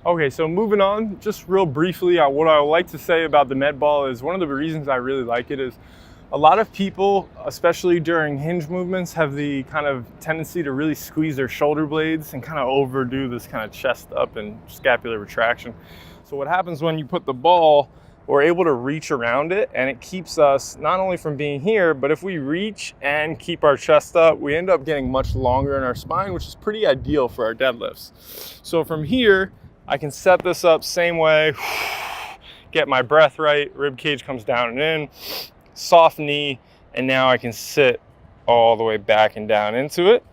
Okay, so moving on, just real briefly, what I would like to say about the Medball is one of the reasons I really like it is a lot of people, especially during hinge movements, have the kind of tendency to really squeeze their shoulder blades and kind of overdo this kind of chest up and scapular retraction. So what happens when you put the ball, we're able to reach around it, and it keeps us not only from being here, but if we reach and keep our chest up, we end up getting much longer in our spine, which is pretty ideal for our deadlifts. So from here, I can set this up same way, get my breath right, rib cage comes down and in, soft knee, and now I can sit all the way back and down into it.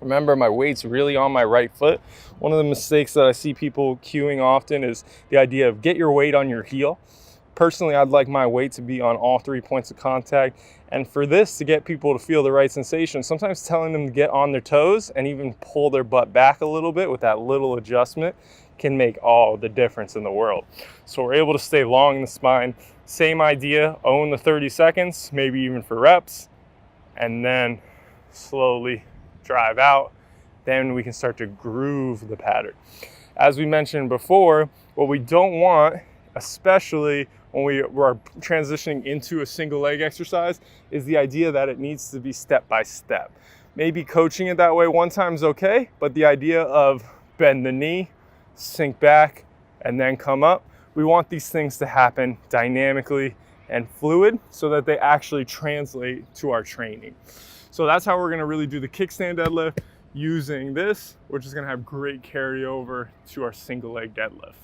Remember, my weight's really on my right foot. One of the mistakes that I see people cueing often is the idea of get your weight on your heel. Personally, I'd like my weight to be on all 3 points of contact. And for this to get people to feel the right sensation, sometimes telling them to get on their toes and even pull their butt back a little bit with that little adjustment can make all the difference in the world. So we're able to stay long in the spine. Same idea, own the 30 seconds, maybe even for reps, and then slowly drive out. Then we can start to groove the pattern. As we mentioned before, what we don't want, especially when we are transitioning into a single leg exercise, is the idea that it needs to be step by step. Maybe coaching it that way one time is okay, but the idea of bend the knee, sink back, and then come up, we want these things to happen dynamically and fluid so that they actually translate to our training. So that's how we're gonna really do the kickstand deadlift using this, which is gonna have great carryover to our single leg deadlift.